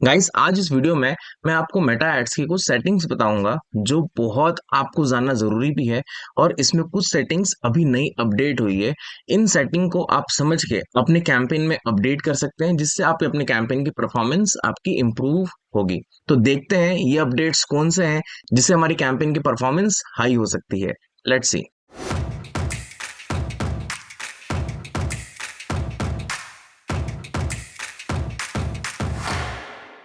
Guys, आज इस video में मैं आपको मेटा एड्स की कुछ सेटिंग्स बताऊंगा जो बहुत आपको जानना जरूरी भी है। और इसमें कुछ सेटिंग्स अभी नई अपडेट हुई है। इन सेटिंग को आप समझ के अपने कैंपेन में अपडेट कर सकते हैं, जिससे आप अपने कैंपेन की परफॉर्मेंस आपकी इंप्रूव होगी। तो देखते हैं ये अपडेट्स कौन से हैं जिससे हमारी कैंपेन की परफॉर्मेंस हाई हो सकती है। Let's see.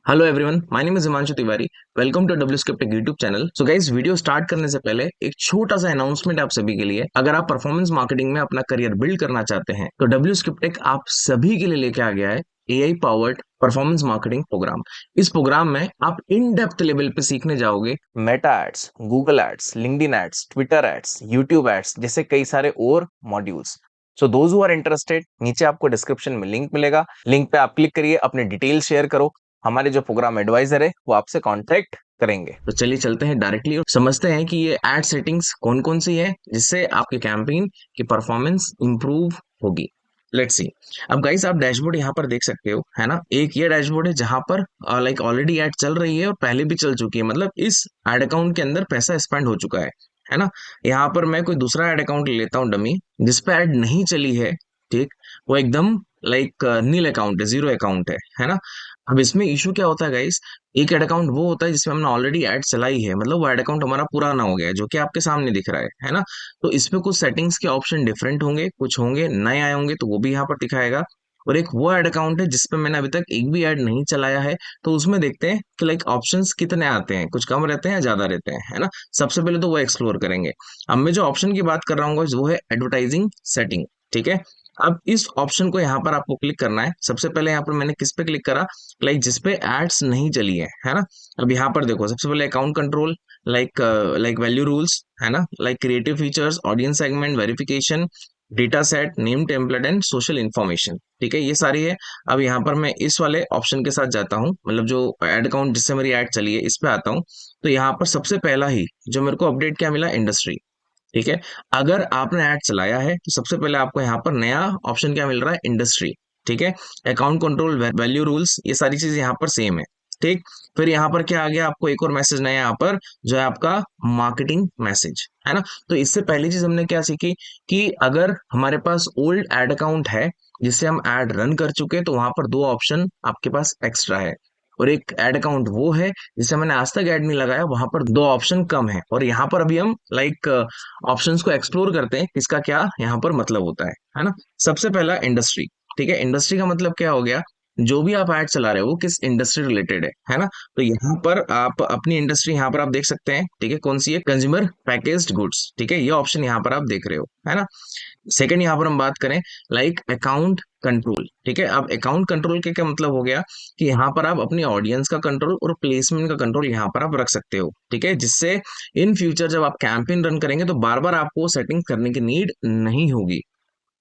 Hello everyone, my name is Himanshu Tiwari. Welcome to W script YouTube channel. So guys, video start करने से पहले एक छोटा सा अनाउंसमेंट आप सभी के लिए। अगर आप परफॉर्मेंस मार्केटिंग में अपना करियर बिल्ड करना चाहते हैं तो डब्ल्यू स्क्रिप्ट आप सभी के लिए लेके आ गया है AI powered performance marketing programme. इस प्रोग्राम में आप इन डेप्थ लेवल पे सीखने जाओगे Meta ads, Google ads, LinkedIn ads, Twitter ads, YouTube ads जैसे कई सारे और modules. So those who are interested, नीचे आपको डिस्क्रिप्शन में लिंक मिलेगा। लिंक पे आप क्लिक करिए, अपने डिटेल्स शेयर करो। हमारे जो प्रोग्राम एडवाइजर है वो आपसे कांटेक्ट करेंगे। तो चलिए चलते हैं डायरेक्टली और समझते हैं कि ये एड सेटिंग्स कौन कौन सी है जिससे आपके कैंपेन की परफॉर्मेंस इंप्रूव होगी। Let's see. अब गाइस, आप डैशबोर्ड यहाँ पर देख सकते हो, है ना। एक ये डैशबोर्ड है जहां पर लाइक ऑलरेडी एड चल रही है और पहले भी चल चुकी है, मतलब इस एड अकाउंट के अंदर पैसा स्पेंड हो चुका है ना। यहाँ पर मैं कोई दूसरा एड अकाउंट ले लेता हूँ डमी, जिसपे एड नहीं चली है। ठीक। वो एकदम लाइक नील अकाउंट है, जीरो अकाउंट है ना। अब इसमें इशू क्या होता है गाइस, एक एड अकाउंट वो होता है जिसमें हमने ऑलरेडी एड चलाई है, मतलब वो एड अकाउंट हमारा पुराना हो गया है, जो कि आपके सामने दिख रहा है ना। तो इसमें कुछ सेटिंग्स के ऑप्शन डिफरेंट होंगे, कुछ होंगे नए आए होंगे, तो वो भी यहाँ पर दिखाएगा। और एक वो एड अकाउंट है जिसपे मैंने अभी तक एक भी ऐड नहीं चलाया है, तो उसमें देखते हैं कि लाइक ऑप्शंस कितने आते हैं, कुछ कम रहते हैं या ज्यादा रहते हैं, है ना। सबसे पहले तो वो एक्सप्लोर करेंगे। अब मैं जो ऑप्शन की बात कर रहा हूँ वो है एडवर्टाइजिंग सेटिंग। ठीक है। अब इस ऑप्शन को यहाँ पर आपको क्लिक करना है। सबसे पहले यहाँ पर मैंने किस पे क्लिक करा, लाइक जिसपे एड्स नहीं चली है ना। अब यहाँ पर देखो, सबसे पहले account control, like value rules, है ना, like creative features, audience segment, verification, data set, name template and social information. ठीक है, ये सारी है। अब यहाँ पर मैं इस वाले ऑप्शन के साथ जाता हूँ, मतलब जो एड अकाउंट जिससे मेरी एड चली है इस पे आता हूँ। तो यहाँ पर सबसे पहला ही जो मेरे को अपडेट क्या मिला, इंडस्ट्री। ठीक है। अगर आपने ऐड चलाया है तो सबसे पहले आपको यहाँ पर नया ऑप्शन क्या मिल रहा है, इंडस्ट्री। ठीक है। अकाउंट कंट्रोल, वैल्यू रूल्स, ये सारी चीजें यहाँ पर सेम है। ठीक। फिर यहाँ पर क्या आ गया, आपको एक और मैसेज नया यहाँ पर, जो है आपका मार्केटिंग मैसेज, है ना। तो इससे पहली चीज हमने क्या सीखी कि अगर हमारे पास ओल्ड एड अकाउंट है जिससे हम एड रन कर चुके हैं, तो वहां पर दो ऑप्शन आपके पास एक्स्ट्रा है। और एक एड अकाउंट वो है जिसे मैंने आज तक ऐड नहीं लगाया, वहां पर दो ऑप्शन कम है। और यहाँ पर अभी हम लाइक ऑप्शंस को एक्सप्लोर करते हैं, किसका क्या यहाँ पर मतलब होता है ना। सबसे पहला इंडस्ट्री। ठीक है। इंडस्ट्री का मतलब क्या हो गया, जो भी आप ऐड चला रहे हो वो किस इंडस्ट्री रिलेटेड है ना। तो यहाँ पर आप अपनी इंडस्ट्री यहाँ पर आप देख सकते हैं। ठीक है, कौन सी है, कंज्यूमर पैकेज्ड गुड्स। ठीक है, ये ऑप्शन यहाँ पर आप देख रहे हो, है ना। सेकंड यहाँ पर हम बात करें, लाइक अकाउंट कंट्रोल। ठीक है। अब अकाउंट कंट्रोल के क्या मतलब हो गया कि यहाँ पर आप अपनी ऑडियंस का कंट्रोल और प्लेसमेंट का कंट्रोल यहाँ पर आप रख सकते हो। ठीक है, जिससे इन फ्यूचर जब आप कैंपेन रन करेंगे तो बार बार आपको सेटिंग करने की नीड नहीं होगी।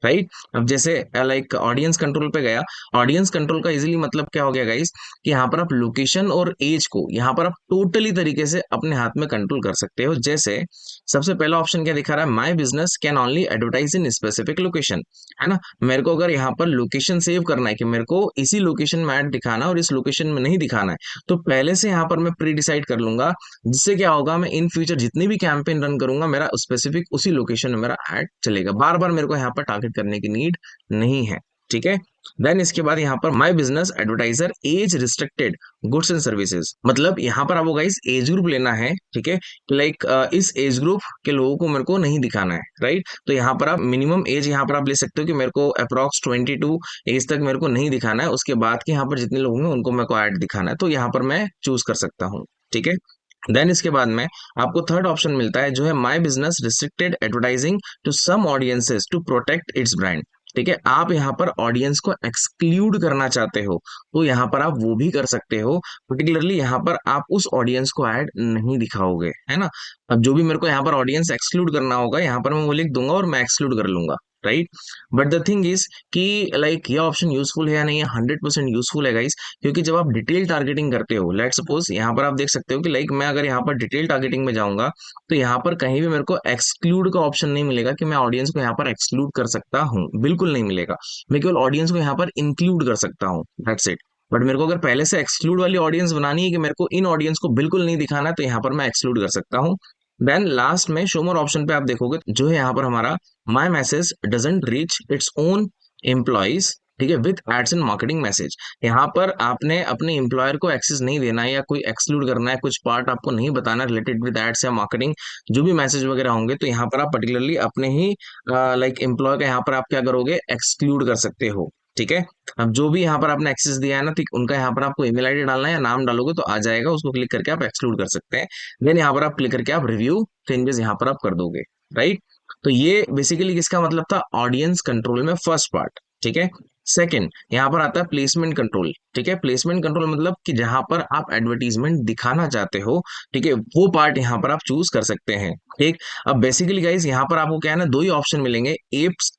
राइट। अब जैसे लाइक ऑडियंस कंट्रोल पे गया, ऑडियंस कंट्रोल का इजीली मतलब क्या हो गया गाइस, कि यहाँ पर आप लोकेशन और एज को यहाँ पर आप टोटली तरीके से अपने हाथ में कंट्रोल कर सकते हो। जैसे सबसे पहला ऑप्शन क्या दिखा रहा है, my business can only advertise in specific location, है ना। मेरे को अगर यहाँ पर लोकेशन सेव करना है कि मेरे को इसी लोकेशन में ऐड दिखाना और इस लोकेशन में नहीं दिखाना है, तो पहले से यहाँ पर मैं प्री डिसाइड कर लूंगा, जिससे क्या होगा, मैं इन फ्यूचर जितनी भी कैंपेन रन करूंगा मेरा स्पेसिफिक उसी लोकेशन में मेरा ऐड चलेगा, बार बार मेरे को यहाँ पर टारगेट करने की नीड नहीं है। ठीक है। देन इसके बाद यहाँ पर my business advertiser as restricted goods and services, मतलब यहाँ पर आपको गाइस एज ग्रुप लेना है। ठीक है, लाइक इस एज ग्रुप के लोगों को मेरे को नहीं दिखाना है। राइट। तो यहाँ पर आप मिनिमम एज यहाँ पर आप ले सकते हो कि मेरे को अप्रॉक्स 22 एज तक मेरे को नहीं दिखाना है, उसके बाद के यहाँ पर जितने लोग होंगे उनको मेरे को ऐड दिखाना है, तो यहाँ पर मैं चूज कर सकता हूँ। ठीक है। देन इसके बाद में आपको थर्ड ऑप्शन मिलता है, जो है my business restricted advertising to some audiences to protect its brand. ठीक है, आप यहाँ पर ऑडियंस को एक्सक्लूड करना चाहते हो तो यहाँ पर आप वो भी कर सकते हो। पर्टिकुलरली यहाँ पर आप उस ऑडियंस को ऐड नहीं दिखाओगे, है ना। अब जो भी मेरे को यहाँ पर ऑडियंस एक्सक्लूड करना होगा, यहाँ पर मैं वो लिख दूंगा और मैं एक्सक्लूड कर लूंगा। Right. But the thing is कि लाइक ये ऑप्शन यूजफुल है या नहीं है, 100% यूजफुल है गाइस। क्योंकि जब आप डिटेल टारगेटिंग करते हो, लेट सपोज यहाँ पर आप देख सकते हो कि लाइक मैं अगर यहाँ पर डिटेल टारगेटिंग में जाऊंगा, तो यहाँ पर कहीं भी मेरे को एक्सक्लूड का ऑप्शन नहीं मिलेगा कि मैं ऑडियंस को यहाँ पर एक्सक्लूड कर सकता हूँ, बिल्कुल नहीं मिलेगा। मैं केवल ऑडियंस को यहाँ पर इंक्लूड कर सकता हूँ, दैट्स इट। बट मेरे को अगर पहले से एक्सक्लूड वाली ऑडियंस बनानी है कि मेरे को इन ऑडियंस को बिल्कुल नहीं दिखाना है, तो यहाँ पर मैं एक्सक्लूड कर सकता हूँ। देन लास्ट में शो मोर ऑप्शन पे आप देखोगे जो है यहाँ पर हमारा my message doesn't reach its own employees, ठीक है, with ads and marketing message. यहाँ पर आपने अपने एम्प्लॉयर को एक्सेस नहीं देना है या कोई एक्सक्लूड करना है, कुछ पार्ट आपको नहीं बताना रिलेटेड विद एड्स या मार्केटिंग, जो भी मैसेज वगैरह होंगे, तो यहाँ पर आप पर्टिकुलरली अपने ही लाइक एम्प्लॉय का यहाँ पर आप क्या करोगे, एक्सक्लूड कर सकते हो। ठीक है, अब जो भी यहाँ पर आपने एक्सेस दिया है ना, ठीक, उनका यहाँ पर आपको ईमेल आईडी डालना है या नाम डालोगे तो आ जाएगा, उसको क्लिक करके आप एक्सक्लूड कर सकते हैं। देन यहाँ पर आप क्लिक करके आप रिव्यू चेंजेस यहाँ पर आप कर दोगे। राइट, तो ये बेसिकली किसका मतलब था, ऑडियंस कंट्रोल में फर्स्ट पार्ट। ठीक है, सेकंड यहाँ पर आता है प्लेसमेंट कंट्रोल। ठीक है, प्लेसमेंट कंट्रोल मतलब कि जहां पर आप एडवर्टीजमेंट दिखाना चाहते हो, ठीक है, वो पार्ट यहाँ पर आप चूज कर सकते हैं। ठीक, अब बेसिकली गाइस यहाँ पर आपको क्या है ना, दो ही ऑप्शन मिलेंगे, एप्स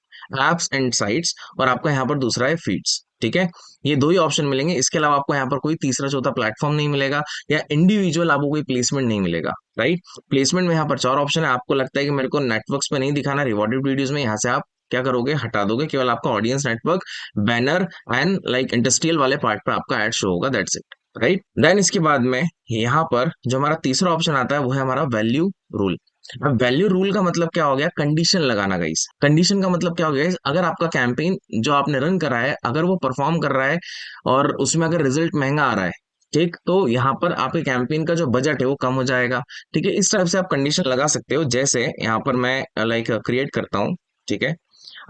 एप्स एंड साइट्स, और आपका यहाँ पर दूसरा है फीड्स। ठीक है, ये दो ही ऑप्शन मिलेंगे, इसके अलावा आपको यहाँ पर कोई तीसरा चौथा प्लेटफॉर्म नहीं मिलेगा या इंडिविजुअल आपको कोई प्लेसमेंट नहीं मिलेगा। राइट, प्लेसमेंट में यहाँ पर चार ऑप्शन है, आपको लगता है कि मेरे को नेटवर्क्स पे नहीं दिखाना, रिवॉर्डेड वीडियोस में, यहाँ से आप क्या करोगे, हटा दोगे, केवल आपका audience network, banner and like industrial वाले पार्ट पे आपका एड शो होगा, दैट्स इट। राइट, देन इसके बाद में यहाँ पर जो हमारा तीसरा ऑप्शन आता है वो है हमारा वैल्यू रूल। अब वैल्यू रूल का मतलब क्या हो गया, कंडीशन लगाना गाइस। कंडीशन का मतलब क्या हो गया guys? अगर आपका कैंपेन जो आपने रन करा है अगर वो परफॉर्म कर रहा है और उसमें अगर रिजल्ट महंगा आ रहा है, ठीक, तो यहाँ पर आपके कैंपेन का जो बजट है वो कम हो जाएगा। ठीक है, इस टाइप से आप कंडीशन लगा सकते हो, जैसे यहाँ पर मैं लाइक क्रिएट करता हूँ। ठीक है,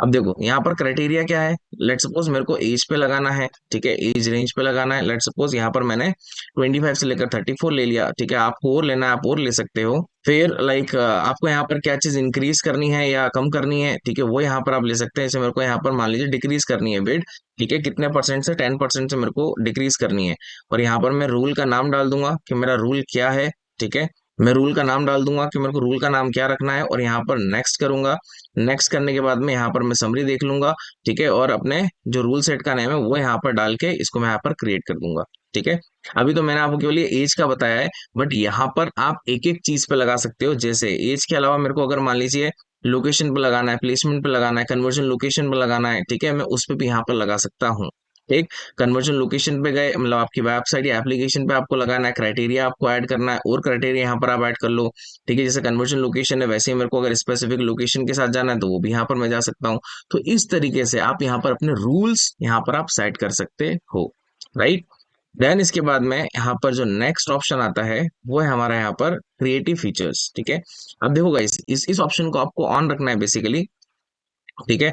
अब देखो यहाँ पर क्राइटेरिया क्या है, लेट सपोज मेरे को एज पे लगाना है, ठीक है, एज रेंज पे लगाना है। लेट सपोज यहाँ पर मैंने 25 से लेकर 34 ले लिया। ठीक है, आपको और लेना है आप और ले सकते हो। फिर लाइक आपको यहाँ पर क्या चीज इंक्रीज करनी है या कम करनी है, ठीक है, वो यहाँ पर आप ले सकते हैं। जैसे मेरे को यहाँ पर मान लीजिए डिक्रीज करनी है वेट, ठीक है, कितने परसेंट से, 10% से मेरे को डिक्रीज करनी है। और यहाँ पर मैं रूल का नाम डाल दूंगा कि मेरा रूल क्या है। ठीक है, मैं रूल का नाम डाल दूंगा कि मेरे को रूल का नाम क्या रखना है, और यहाँ पर नेक्स्ट करूंगा। नेक्स्ट करने के बाद में यहाँ पर मैं समरी देख लूंगा। ठीक है, और अपने जो रूल सेट का नेम है वो यहाँ पर डाल के इसको मैं यहाँ पर क्रिएट कर दूंगा। ठीक है, अभी तो मैंने आपको केवल ये एज का बताया है, बट यहाँ पर आप एक एक चीज पे लगा सकते हो। जैसे एज के अलावा मेरे को अगर मान लीजिए लोकेशन पे लगाना है, प्लेसमेंट पे लगाना है, कन्वर्जन लोकेशन पे लगाना है, ठीक है, मैं उस पे भी यहाँ पर लगा सकता हूँ। ठीक, कन्वर्जन लोकेशन पे गए मतलब आपकी वेबसाइट या एप्लीकेशन पे आपको लगाना है, क्राइटेरिया आपको ऐड करना है, और क्राइटेरिया यहाँ पर आप ऐड कर लो। ठीक है, जैसे कन्वर्जन लोकेशन है वैसे ही मेरे को अगर स्पेसिफिक लोकेशन के साथ जाना है तो वो भी यहाँ पर मैं जा सकता हूँ। तो इस तरीके से आप यहाँ पर अपने रूल्स यहाँ पर आप सेट कर सकते हो। राइट, देन इसके बाद में यहाँ पर जो नेक्स्ट ऑप्शन आता है वो है हमारा यहाँ पर क्रिएटिव फीचर्स। ठीक है, अब देखो गाइस इस ऑप्शन को आपको ऑन रखना है बेसिकली। ठीक है,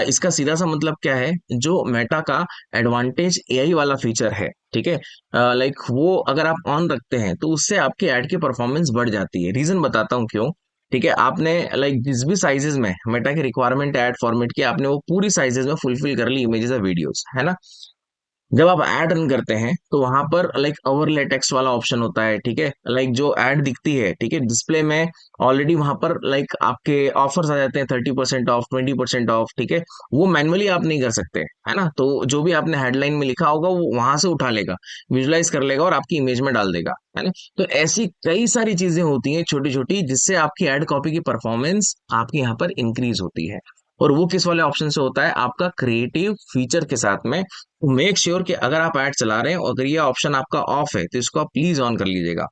इसका सीधा सा मतलब क्या है, जो मेटा का एडवांटेज एआई वाला फीचर है, ठीक है, लाइक वो अगर आप ऑन रखते हैं तो उससे आपके ऐड की परफॉर्मेंस बढ़ जाती है। रीजन बताता हूँ क्यों। ठीक है, आपने लाइक जिस भी साइजेस में मेटा की रिक्वायरमेंट ऐड फॉर्मेट की आपने वो पूरी साइजेस में फुलफिल कर ली, इमेजेस और वीडियोस, है ना। जब आप ऐड रन करते हैं तो वहां पर लाइक ओवरले टेक्स्ट वाला ऑप्शन होता है। ठीक है, लाइक जो ऐड दिखती है, ठीक है, डिस्प्ले में ऑलरेडी वहां पर लाइक आपके ऑफर्स आ जाते हैं, 30% ऑफ, 20% ऑफ। ठीक है, वो मैनुअली आप नहीं कर सकते, है ना, तो जो भी आपने हेडलाइन में लिखा होगा वो वहां से उठा लेगा, विजुलाइज कर लेगा और आपकी इमेज में डाल देगा, है ना। तो ऐसी कई सारी चीजें होती हैं छोटी छोटी, जिससे आपकी एड कॉपी की परफॉर्मेंस आपकी यहाँ पर इंक्रीज होती है। और वो किस वाले ऑप्शन से होता है, आपका क्रिएटिव फीचर के साथ में। मेक श्योर कि अगर आप ऐड चला रहे हैं और अगर ये ऑप्शन आपका ऑफ है तो इसको आप प्लीज ऑन कर लीजिएगा।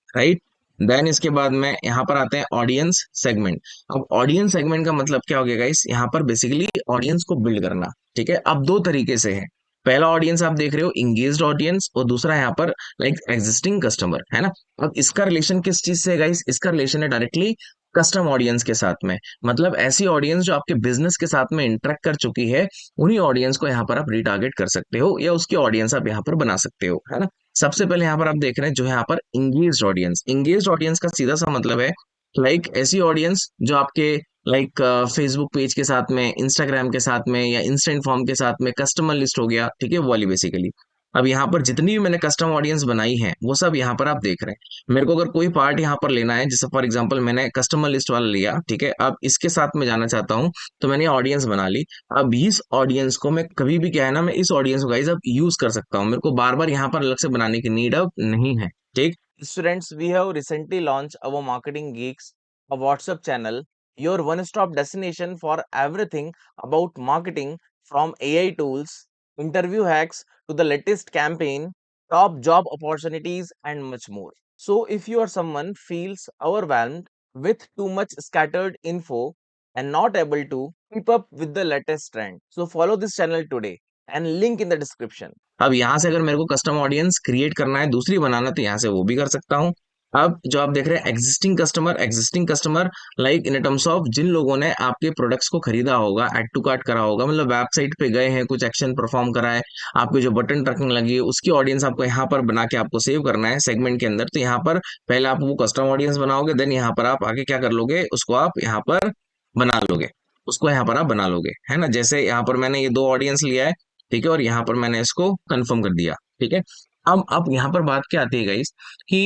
राइट, देन इसके बाद में यहाँ पर आते हैं ऑडियंस सेगमेंट। अब ऑडियंस सेगमेंट का मतलब क्या हो गया गाइस, यहाँ पर बेसिकली ऑडियंस को बिल्ड करना। ठीक है, अब दो तरीके से है। पहला ऑडियंस आप देख रहे हो इंगेज्ड ऑडियंस, और दूसरा यहाँ पर लाइक एग्जिस्टिंग कस्टमर, है ना। अब इसका रिलेशन किस चीज से है गाइस, इसका रिलेशन है डायरेक्टली कस्टम ऑडियंस के साथ में। मतलब ऐसी ऑडियंस जो आपके बिजनेस के साथ में इंटरेक्ट कर चुकी है, उन्हीं ऑडियंस को यहाँ पर आप रिटारगेट कर सकते हो या उसकी ऑडियंस आप यहाँ पर बना सकते हो, है ना। सबसे पहले यहाँ पर आप देख रहे हैं जो है यहाँ पर इंगेज्ड ऑडियंस। इंगेज्ड ऑडियंस का सीधा सा मतलब है लाइक ऐसी ऑडियंस जो आपके लाइक फेसबुक पेज के साथ में, इंस्टाग्राम के साथ में, या इंस्टेंट फॉर्म के साथ में, कस्टमर लिस्ट हो गया, ठीक है, वो वाली बेसिकली। अब यहाँ पर जितनी भी मैंने कस्टम ऑडियंस बनाई है वो सब यहाँ पर आप देख रहे हैं। मेरे को अगर कोई पार्ट यहाँ पर लेना है, जैसे फॉर एग्जांपल मैंने कस्टमर लिस्ट वाला लिया, ठीक है, अब इसके साथ में जाना चाहता हूँ, तो मैंने ऑडियंस बना ली। अब इस ऑडियंस को मैं कभी भी क्या है ना, मैं इस ऑडियंस को गाइस अब यूज कर सकता हूँ, मेरे को बार बार यहाँ पर अलग से बनाने की नीड अब नहीं है। ठीक, Students, we have recently launched our Marketing Geeks, a WhatsApp channel, your one stop destination for everything about marketing from AI tools interview hacks to the latest campaign, top job opportunities, and much more. So, if you are someone feels overwhelmed with too much scattered info and not able to keep up with the latest trend, so follow this channel today and link in the description. अब यहाँ से अगर मेरे को custom audience create करना है, दूसरी बनाना, तो यहाँ से वो भी कर सकता हूँ। अब जो आप देख रहे हैं existing customer like in terms of जिन लोगों ने आपके प्रोडक्ट्स को खरीदा होगा, ऐड टू कार्ट करा होगा, मतलब वेबसाइट पे गए हैं, कुछ एक्शन परफॉर्म करा है, आपके जो बटन ट्रैकिंग लगी है, उसकी ऑडियंस आपको यहाँ पर बना के आपको सेव करना है सेगमेंट के अंदर। तो यहाँ पर पहले आप वो कस्टम ऑडियंस बनाओगे, देन यहाँ पर आप आगे क्या कर लोगे, उसको आप यहाँ पर बना लोगे, उसको यहाँ पर आप बना लोगे, है ना। जैसे यहाँ पर मैंने ये दो ऑडियंस लिया है, ठीक है, और यहाँ पर मैंने इसको कंफर्म कर दिया, ठीक है। अब यहाँ पर बात क्या आती है गाइस कि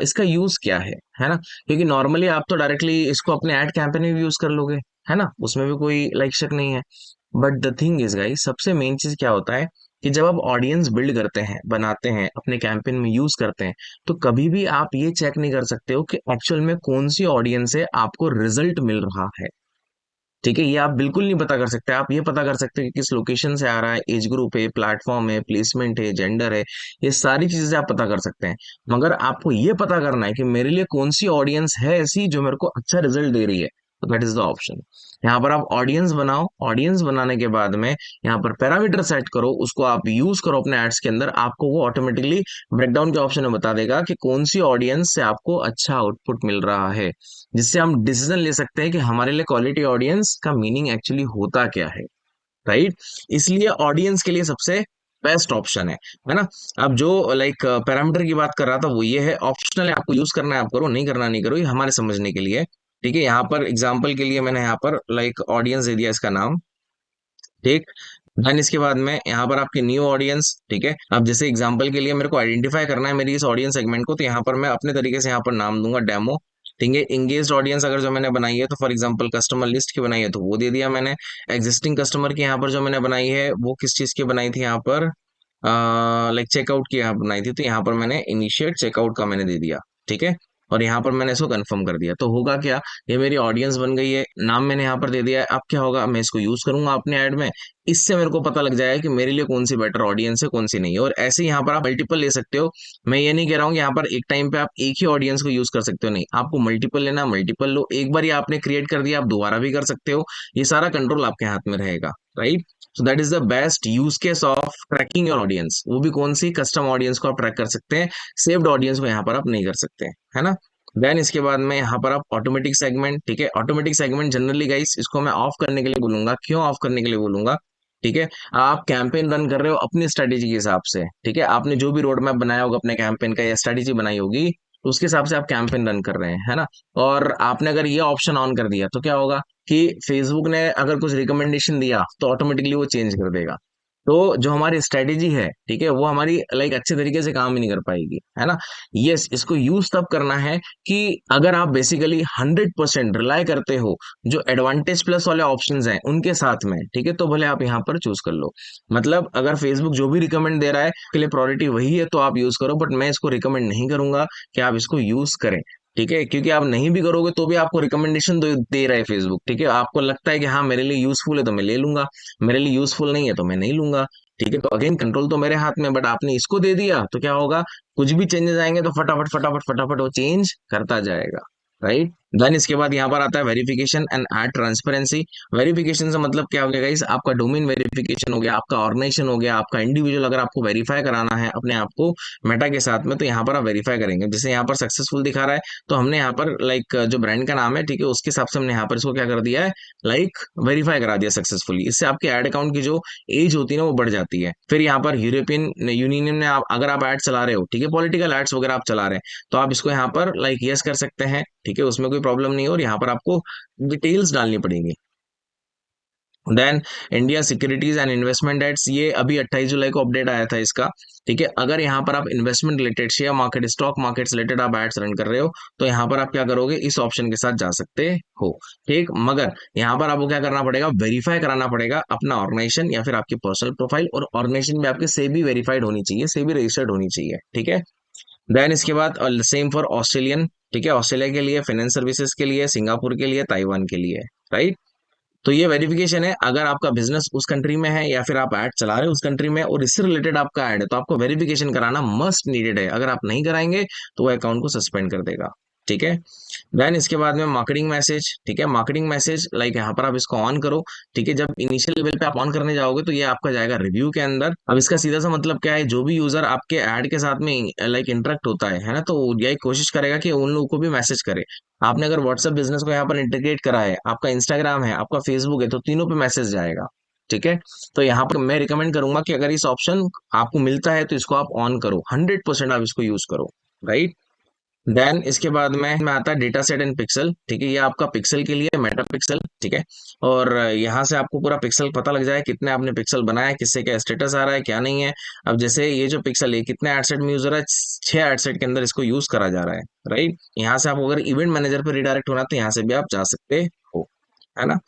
इसका यूज क्या है ना। क्योंकि नॉर्मली आप तो डायरेक्टली इसको अपने ऐड कैंपेन में भी यूज कर लोगे, है ना, उसमें भी कोई लाइक शक नहीं है। But the thing is guys, सबसे मेन चीज क्या होता है कि जब आप ऑडियंस बिल्ड करते हैं, बनाते हैं, अपने कैंपेन में यूज करते हैं, तो कभी भी आप ये चेक नहीं कर सकते हो कि एक्चुअल में कौन सी ऑडियंस से आपको रिजल्ट मिल रहा है, ठीक है। ये आप बिल्कुल नहीं पता कर सकते। आप ये पता कर सकते हैं कि किस लोकेशन से आ रहा है, एज ग्रुप है, प्लेटफॉर्म है, प्लेसमेंट है, जेंडर है, ये सारी चीजें आप पता कर सकते हैं। मगर आपको ये पता करना है कि मेरे लिए कौन सी ऑडियंस है ऐसी जो मेरे को अच्छा रिजल्ट दे रही है, तो दैट इज द ऑप्शन। यहाँ पर आप ऑडियंस बनाओ, ऑडियंस बनाने के बाद में यहाँ पर पैरामीटर सेट करो, उसको आप यूज करो अपने एड्स के अंदर, आपको वो ऑटोमेटिकली ब्रेकडाउन के ऑप्शन में बता देगा कि कौन सी ऑडियंस से आपको अच्छा आउटपुट मिल रहा है, जिससे हम डिसीजन ले सकते हैं कि हमारे लिए क्वालिटी ऑडियंस का मीनिंग एक्चुअली होता क्या है, राइट। इसलिए ऑडियंस के लिए सबसे बेस्ट ऑप्शन है ना। अब जो लाइक पैरामीटर की बात कर रहा था वो ये है, ऑप्शनल है, आपको यूज करना है आप करो, नहीं करना नहीं करो, ये हमारे समझने के लिए है, ठीक है। यहाँ पर एग्जाम्पल के लिए मैंने यहाँ पर लाइक ऑडियंस दे दिया इसका नाम, ठीक। देन इसके बाद में यहाँ पर आपकी न्यू ऑडियंस, ठीक है। अब जैसे एग्जांपल के लिए मेरे को आइडेंटिफाई करना है मेरी इस ऑडियंस सेगमेंट को, तो यहाँ पर मैं अपने तरीके से यहाँ पर नाम दूंगा डेमो, ठीक है। इंगेज्ड ऑडियंस अगर जो मैंने बनाई है, तो फॉर एग्जांपल कस्टमर लिस्ट की बनाई है तो वो दे दिया मैंने। एग्जिस्टिंग कस्टमर की यहाँ पर जो मैंने बनाई है वो किस चीज की बनाई थी, यहाँ पर लाइक चेकआउट की यहाँ बनाई थी, तो यहाँ पर मैंने इनिशिएट चेकआउट का मैंने दे दिया, ठीक है। और यहाँ पर मैंने इसको कंफर्म कर दिया, तो होगा क्या, ये मेरी ऑडियंस बन गई है, नाम मैंने यहाँ पर दे दिया है। अब क्या होगा, मैं इसको यूज करूंगा अपने ऐड में, इससे मेरे को पता लग जाएगा कि मेरे लिए कौन सी बेटर ऑडियंस है, कौन सी नहीं है। और ऐसे ही यहाँ पर आप मल्टीपल ले सकते हो। मैं ये नहीं कह रहा हूँ कि यहाँ पर एक टाइम पे आप एक ही ऑडियंस को यूज कर सकते हो, नहीं, आपको मल्टीपल लेना, मल्टीपल लो। एक बार ये आपने क्रिएट कर दिया, आप दोबारा भी कर सकते हो, ये सारा कंट्रोल आपके हाथ में रहेगा, right. So that is the best use case of trekking your audience. वो भी कौन सी, कस्टम ऑडियंस को आप ट्रैक कर सकते हैं, सेव्ड ऑडियंस को यहाँ पर आप नहीं कर सकते, है ना। देन इसके बाद में यहाँ पर आप ऑटोमेटिक सेगमेंट, ठीक है। ऑटोमेटिक सेगमेंट जनरली गाइस इसको मैं ऑफ करने के लिए बोलूंगा। क्यों ऑफ करने के लिए बोलूंगा, ठीक है। आप कैंपेन रन कर रहे हो अपनी स्ट्रेटेजी के हिसाब से, ठीक है। आपने जो भी रोड मैप बनाया होगा अपने कैंपेन का या स्ट्रेटेजी बनाई होगी, तो उसके हिसाब से आप कैंपेन रन कर रहे हैं, है ना। और आपने अगर ये ऑप्शन ऑन कर दिया तो क्या होगा कि फेसबुक ने अगर कुछ रिकमेंडेशन दिया तो ऑटोमेटिकली वो चेंज कर देगा। तो जो हमारी स्ट्रेटेजी है, ठीक है, वो हमारी लाइक अच्छे तरीके से काम ही नहीं कर पाएगी, है ना। यस, इसको यूज तब करना है कि अगर आप बेसिकली 100% रिलाय करते हो जो एडवांटेज प्लस वाले ऑप्शंस हैं उनके साथ में, ठीक है, तो भले आप यहाँ पर चूज कर लो। मतलब अगर फेसबुक जो भी रिकमेंड दे रहा है के लिए प्रायोरिटी वही है तो आप यूज करो, बट मैं इसको रिकमेंड नहीं करूंगा कि आप इसको यूज करें, ठीक है। क्योंकि आप नहीं भी करोगे तो भी आपको रिकमेंडेशन दे रहा है फेसबुक, ठीक है। आपको लगता है कि हाँ मेरे लिए यूजफुल है तो मैं ले लूंगा, मेरे लिए यूजफुल नहीं है तो मैं नहीं लूंगा, ठीक है। तो अगेन कंट्रोल तो मेरे हाथ में, बट आपने इसको दे दिया तो क्या होगा, कुछ भी चेंजेस आएंगे तो फटाफट फटाफट फटाफट वो चेंज करता जाएगा, राइट। देन इसके बाद यहाँ पर आता है verification and ad transparency. Verification से मतलब क्या हो गया गाइस, आपका डोमेन वेरिफिकेशन हो गया, आपका ऑर्गेनाइजेशन हो गया, आपका इंडिविजुअल अगर आपको वेरीफाई कराना है अपने आप को मेटा के साथ में, तो यहाँ पर आप वेरीफाई करेंगे। जैसे यहाँ पर सक्सेसफुल दिखा रहा है तो हमने यहाँ पर लाइक जो ब्रांड का नाम है, ठीक है, उसके हिसाब से हमने यहाँ पर इसको क्या कर दिया है, लाइक वेरीफाई करा दिया सक्सेसफुली। इससे आपके एड अकाउंट की जो एज होती है ना वो बढ़ जाती है। फिर यहाँ पर यूरोपियन यूनियन में अगर आप एड चला रहे हो, ठीक है, पॉलिटिकल एड्स वगैरह आप चला रहे हैं, तो आप इसको यहाँ पर लाइक यस कर सकते हैं, ठीक है, उसमें कोई प्रॉब्लम नहीं है। और यहाँ पर आपको डिटेल्स डालनी पड़ेंगी। Then India securities and investment ads, ये अभी 28 जुलाई को अपडेट आया था इसका, ठीक है। अगर यहाँ पर आप investment related, share market, stock market related आप एड्स रन कर रहे हो, तो यहाँ पर आप क्या करोगे, इस ऑप्शन के साथ जा सकते हो, ठीक। मगर यहाँ पर आपको क्या करना पड़ेगा, वेरीफाई कराना पड़ेगा अपना ऑर्गेनाइजेशन या फिर आपकी पर्सनल प्रोफाइल, और ऑर्गेनाइजेशन भी आपके सेबी वेरीफाइड होनी चाहिए, सेबी रजिस्टर्ड होनी चाहिए, ठीक है। देन इसके बाद सेम फॉर ऑस्ट्रेलियन, ठीक है, ऑस्ट्रेलिया के लिए, फाइनेंस सर्विसेज के लिए, सिंगापुर के लिए, ताइवान के लिए, राइट। तो ये वेरिफिकेशन है, अगर आपका बिजनेस उस कंट्री में है या फिर आप ऐड चला रहे हो उस कंट्री में और इससे रिलेटेड आपका ऐड है, तो आपको वेरिफिकेशन कराना मस्ट नीडेड है। अगर आप नहीं कराएंगे तो वो अकाउंट को सस्पेंड कर देगा। ठीक है। देन इसके बाद में मार्केटिंग मैसेज। ठीक है, मार्केटिंग मैसेज लाइक यहाँ पर आप इसको ऑन करो। ठीक है, जब इनिशियल लेवल पे आप ऑन करने जाओगे तो ये आपका जाएगा रिव्यू के अंदर। अब इसका सीधा सा मतलब क्या है, जो भी यूजर आपके ऐड के साथ में लाइक इंटरेक्ट होता है ना, तो यही कोशिश करेगा कि उन लोगों को भी मैसेज करे। आपने अगर व्हाट्सएप बिजनेस को यहाँ पर इंटीग्रेट करा है, आपका इंस्टाग्राम है, आपका फेसबुक है, तो तीनों पे मैसेज जाएगा। ठीक है। तो यहाँ पर मैं रिकमेंड करूंगा कि अगर इस ऑप्शन आपको मिलता है तो इसको आप ऑन करो, 100% आप इसको यूज करो। राइट। देन इसके बाद में आता है डेटा सेट एंड पिक्सल। ठीक है, ये आपका पिक्सल के लिए मेटा पिक्सल। ठीक है। और यहाँ से आपको पूरा पिक्सल पता लग जाए, कितने आपने पिक्सल बनाया है, किससे क्या स्टेटस आ रहा है, क्या नहीं है। अब जैसे ये जो पिक्सल है कितने एडसेट में यूज हो रहा है, 6 एडसेट के अंदर इसको यूज करा जा रहा है। राइट। यहाँ से आप अगर इवेंट मैनेजर पर रिडायरेक्ट होना तो यहाँ से भी आप जा सकते हो, है ना।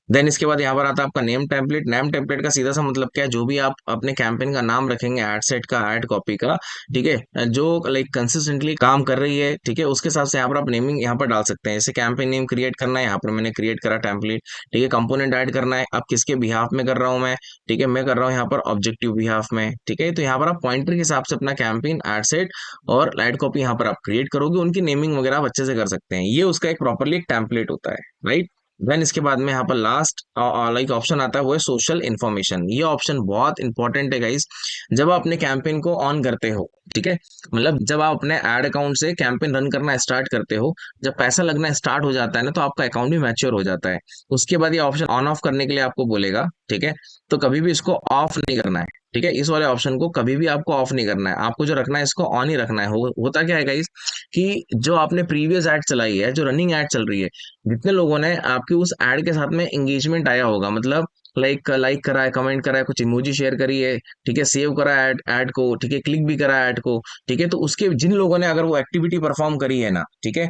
देन इसके बाद यहाँ पर आता है आपका नेम टेम्पलेट। नेम टेम्पलेट का सीधा सा मतलब क्या है, जो भी आप अपने कैंपेन का नाम रखेंगे, एड सेट का, एड कॉपी का, ठीक है, जो लाइक कंसिस्टेंटली काम कर रही है, ठीक है, उसके हिसाब से यहाँ पर आप नेमिंग यहाँ पर डाल सकते हैं। जैसे कैंपेन नेम क्रिएट करना है, यहाँ पर मैंने क्रिएट करा टेम्पलेट। ठीक है, कंपोनेंट ऐड करना है, अब किसके बिहाफ में कर रहा हूँ मैं, ठीक है, मैं कर रहा हूँ यहाँ पर ऑब्जेक्टिव बिहाफ में। ठीक है, तो यहाँ पर आप पॉइंटर के हिसाब से अपना कैंपेन, एड सेट और एड कॉपी यहाँ पर आप क्रिएट करोगे, उनकी नेमिंग वगैरह आप अच्छे से कर सकते हैं। ये उसका एक प्रॉपरली एक टेम्पलेट होता है। राइट। देन इसके बाद में यहाँ पर लास्ट लाइक ऑप्शन आता है, वो है सोशल इन्फॉर्मेशन। ये ऑप्शन बहुत इंपॉर्टेंट है गाइस। जब आप अपने कैंपेन को ऑन करते हो, ठीक है, मतलब जब आप अपने एड अकाउंट से कैंपेन रन करना स्टार्ट करते हो, जब पैसा लगना स्टार्ट हो जाता है ना, तो आपका अकाउंट भी मैच्योर हो जाता है। उसके बाद ये ऑप्शन ऑन ऑफ करने के लिए आपको बोलेगा। ठीक है, तो कभी भी इसको ऑफ नहीं करना है। ठीक है, इस वाले ऑप्शन को कभी भी आपको ऑफ नहीं करना है, आपको जो रखना है इसको ऑन ही रखना है। होता क्या है गाइस कि जो आपने प्रीवियस ऐड चलाई है, जो रनिंग ऐड चल रही है, जितने लोगों ने आपकी उस एड के साथ में एंगेजमेंट आया होगा, मतलब लाइक लाइक करा है, कमेंट करा है, कुछ इमोजी शेयर करी है, ठीक है, सेव करा है ऐड ऐड को, ठीक है, क्लिक भी करा है ऐड को, ठीक है, तो उसके जिन लोगों ने अगर वो एक्टिविटी परफॉर्म करी है ना, ठीक है,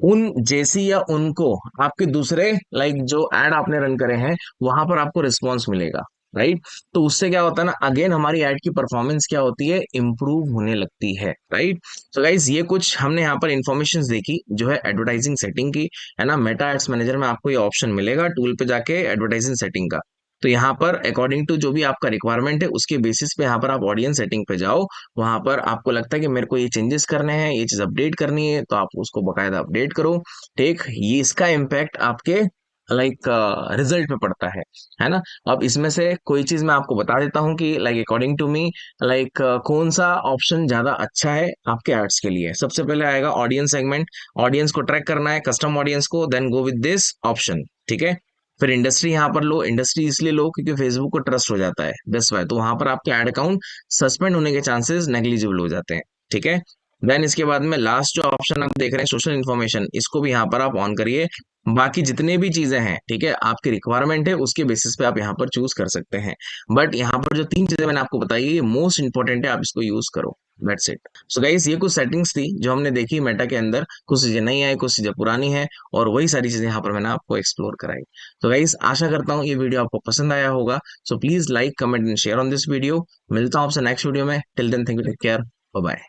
उन जैसी या उनको आपके दूसरे लाइक जो ऐड आपने रन करे हैं वहां पर आपको रिस्पॉन्स मिलेगा। राइट। तो उससे क्या होता है ना, अगेन हमारी ऐड की परफॉर्मेंस क्या होती है, इंप्रूव होने लगती है। राइट। तो गाइज ये कुछ हमने यहाँ पर इंफॉर्मेशन देखी जो है एडवर्टाइजिंग सेटिंग की, है ना। मेटा एड्स मैनेजर में आपको ये ऑप्शन मिलेगा टूल पे जाके एडवर्टाइजिंग सेटिंग का। तो यहाँ पर अकॉर्डिंग टू जो भी आपका रिक्वायरमेंट है उसके बेसिस पे यहाँ पर आप ऑडियंस सेटिंग पे जाओ। वहां पर आपको लगता है कि मेरे को ये चेंजेस करने हैं, ये चीज अपडेट करनी है, तो आप उसको बकायदा अपडेट करो। ठीक, ये इसका इम्पैक्ट आपके लाइक रिजल्ट पे पड़ता है ना। अब इसमें से कोई चीज मैं आपको बता देता हूँ कि like according to me like कौन सा ऑप्शन ज्यादा अच्छा है आपके एड्स के लिए। सबसे पहले आएगा ऑडियंस सेगमेंट। ऑडियंस को ट्रैक करना है, कस्टम ऑडियंस को, then go with this option. ठीक है। फिर इंडस्ट्री यहाँ पर लो। इंडस्ट्री इसलिए लो क्योंकि फेसबुक को ट्रस्ट हो जाता है, दैट्स वाई। तो वहां पर आपके एड अकाउंट सस्पेंड होने के चांसेस नेग्लिजिबल हो जाते हैं। ठीक है। देन इसके बाद में लास्ट जो ऑप्शन आप देख रहे हैं सोशल इन्फॉर्मेशन, इसको भी यहाँ पर आप ऑन करिए। बाकी जितने भी चीजें हैं, ठीक है, आपकी रिक्वायरमेंट है उसके बेसिस पे आप यहाँ पर चूज कर सकते हैं। बट यहाँ पर जो 3 चीजें मैंने आपको बताई है, ये मोस्ट इंपॉर्टेंट है, आप इसको यूज करो। That's it. सो गाइस, ये कुछ सेटिंग्स थी जो हमने देखी मेटा के अंदर। कुछ चीजें नई आई, कुछ चीजें पुरानी है, और वही सारी चीजें यहाँ पर मैंने आपको एक्सप्लोर कराई। तो गाइस, आशा करता हूँ ये वीडियो आपको पसंद आया होगा। So please like, comment and share on this video. मिलता हूँ आपसे नेक्स्ट वीडियो में। Till then, thank you, take care, bye bye.